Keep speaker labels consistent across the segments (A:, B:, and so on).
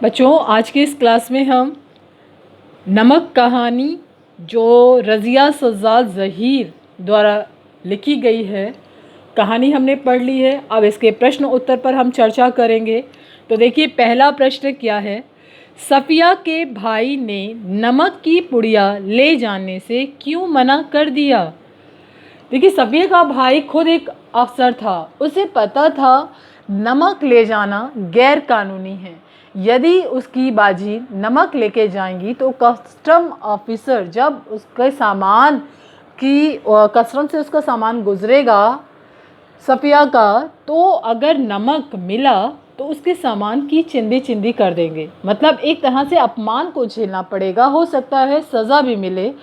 A: बच्चों, आज की इस क्लास में हम नमक कहानी जो रज़िया सज्जाद ज़हीर द्वारा लिखी गई है, कहानी हमने पढ़ ली है। अब इसके प्रश्न उत्तर पर हम चर्चा करेंगे। तो देखिए, पहला प्रश्न क्या है। सफ़िया के भाई ने नमक की पुड़िया ले जाने से क्यों मना कर दिया। देखिए, सफ़िया का भाई खुद एक अफसर था, उसे पता था नमक ले जाना गैर कानूनी है। यदि उसकी बाजी नमक लेके जाएंगी तो कस्टम ऑफिसर जब उसके सामान की कस्टम से उसका सामान गुजरेगा सफ़िया का, तो अगर नमक मिला तो उसके सामान की चिंदी चिंदी कर देंगे। मतलब एक तरह से अपमान को झेलना पड़ेगा, हो सकता है सज़ा भी मिले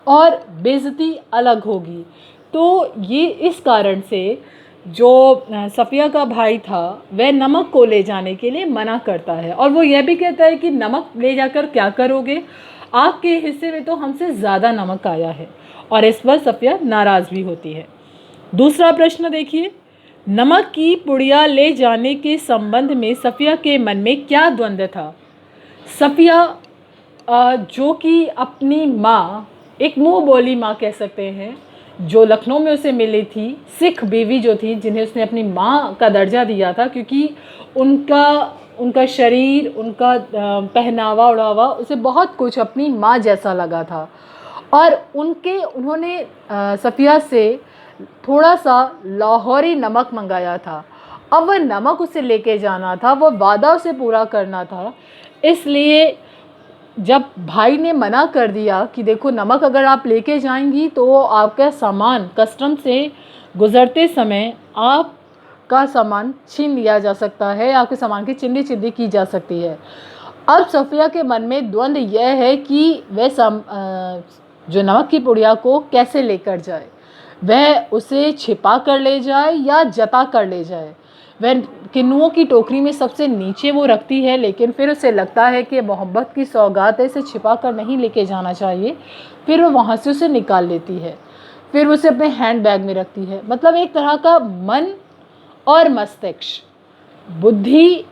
A: और बेइज्जती अलग होगी। तो ये इस कारण से जो सफ़िया का भाई था वह नमक को ले जाने के लिए मना करता है, और वो यह भी कहता है कि नमक ले जाकर क्या करोगे, आपके हिस्से में तो हमसे ज़्यादा नमक आया है। और इस पर सफ़िया नाराज़ भी होती है। दूसरा प्रश्न देखिए, नमक की पुड़िया ले जाने के संबंध में सफ़िया के मन में क्या द्वंद्व था। सफ़िया जो कि अपनी माँ, एक मुँह बोली माँ कह सकते हैं, जो लखनऊ में उसे मिली थी, सिख बीवी जो थी जिन्हें उसने अपनी माँ का दर्जा दिया था, क्योंकि उनका शरीर, उनका पहनावा ओढ़ावा उसे बहुत कुछ अपनी माँ जैसा लगा था। और उन्होंने सफ़िया से थोड़ा सा लाहौरी नमक मंगाया था। अब वह नमक उसे लेके जाना था, वह वादा उसे पूरा करना था। इसलिए जब भाई ने मना कर दिया कि देखो, नमक अगर आप लेके जाएंगी तो आपका सामान कस्टम से गुज़रते समय आपका सामान छीन लिया जा सकता है, आपके सामान की चिंदी चिंदी की जा सकती है। अब सफ़िया के मन में द्वंद्व यह है कि वह जो नमक की पुड़िया को कैसे लेकर जाए। वह उसे छिपा कर ले जाए या जता कर ले जाए। वह किन्नुओं की टोकरी में सबसे नीचे वो रखती है, लेकिन फिर उसे लगता है कि मोहब्बत की सौगात है, इसे छिपा कर नहीं लेके जाना चाहिए। फिर वो वहाँ से उसे निकाल लेती है, फिर उसे अपने हैंड बैग में रखती है। मतलब एक तरह का मन और मस्तिष्क, बुद्धि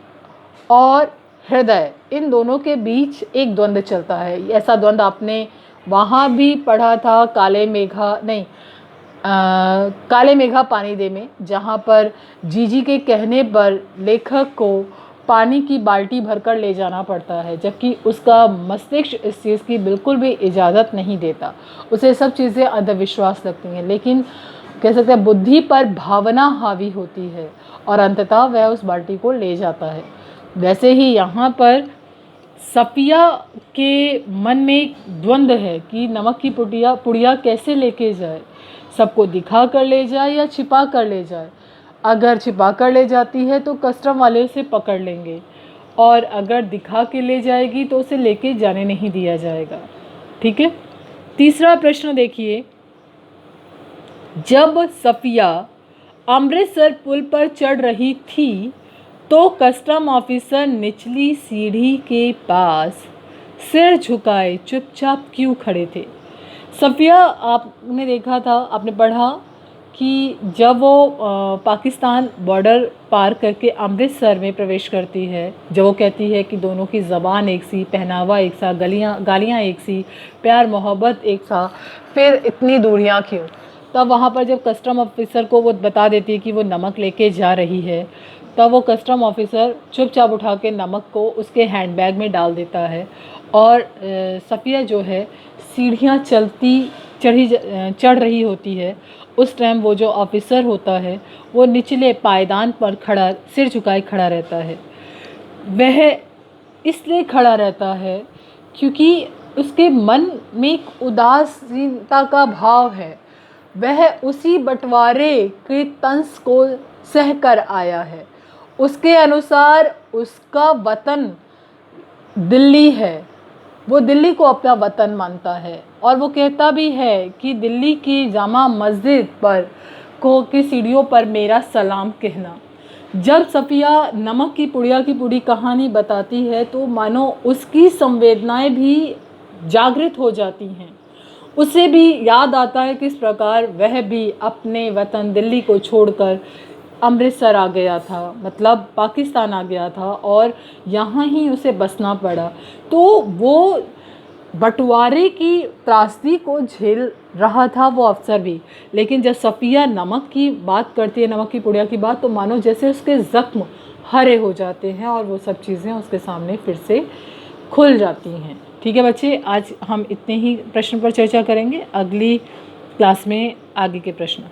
A: और हृदय, इन दोनों के बीच एक द्वंद्व चलता है। ऐसा द्वंद्व आपने वहाँ भी पढ़ा था काले मेघा पानी दे में, जहाँ पर जीजी के कहने पर लेखक को पानी की बाल्टी भरकर ले जाना पड़ता है, जबकि उसका मस्तिष्क इस चीज़ की बिल्कुल भी इजाज़त नहीं देता। उसे सब चीज़ें अंधविश्वास लगती हैं, लेकिन कह सकते हैं बुद्धि पर भावना हावी होती है और अंततः वह उस बाल्टी को ले जाता है। वैसे ही यहाँ पर सफ़िया के मन में एक द्वंद्व है कि नमक की पुड़िया कैसे लेके जाए, सबको दिखा कर ले जाए या छिपा कर ले जाए। अगर छिपा कर ले जाती है तो कस्टम वाले उसे पकड़ लेंगे, और अगर दिखा के ले जाएगी तो उसे लेके जाने नहीं दिया जाएगा। ठीक है। तीसरा प्रश्न देखिए, जब सफ़िया अमृतसर पुल पर चढ़ रही थी तो कस्टम ऑफिसर निचली सीढ़ी के पास सिर झुकाए चुपचाप क्यों खड़े थे। सफ़िया, आपने देखा था, आपने पढ़ा कि जब वो पाकिस्तान बॉर्डर पार करके अमृतसर में प्रवेश करती है, जब वो कहती है कि दोनों की ज़बान एक सी, पहनावा एक सा, गालियाँ एक सी, प्यार मोहब्बत एक सा, फिर इतनी दूरियाँ क्यों। तब वहाँ पर जब कस्टम ऑफिसर को वो बता देती है कि वो नमक लेके जा रही है, तब वो कस्टम ऑफिसर चुपचाप उठा के नमक को उसके हैंडबैग में डाल देता है। और सफ़िया जो है सीढ़ियाँ चढ़ रही होती है। उस टाइम वो जो ऑफिसर होता है वो निचले पायदान पर खड़ा, सिर झुकाए खड़ा रहता है। वह इसलिए खड़ा रहता है क्योंकि उसके मन में एक उदासीनता का भाव है। वह उसी बंटवारे के तंस को सह कर आया है। उसके अनुसार उसका वतन दिल्ली है, वो दिल्ली को अपना वतन मानता है, और वो कहता भी है कि दिल्ली की जामा मस्जिद पर की सीढ़ियों पर मेरा सलाम कहना। जब सफ़िया नमक की पुड़िया की पूरी कहानी बताती है तो मानो उसकी संवेदनाएं भी जागृत हो जाती हैं। उसे भी याद आता है किस प्रकार वह भी अपने वतन दिल्ली को छोड़कर अमृतसर आ गया था, मतलब पाकिस्तान आ गया था और यहाँ ही उसे बसना पड़ा। तो वो बंटवारे की त्रासदी को झेल रहा था वो अफसर भी। लेकिन जब सफ़िया नमक की बात करती है, नमक की पुड़िया की बात, तो मानो जैसे उसके ज़ख्म हरे हो जाते हैं और वो सब चीज़ें उसके सामने फिर से खुल जाती हैं। ठीक है बच्चे, आज हम इतने ही प्रश्न पर चर्चा करेंगे, अगली क्लास में आगे के प्रश्न।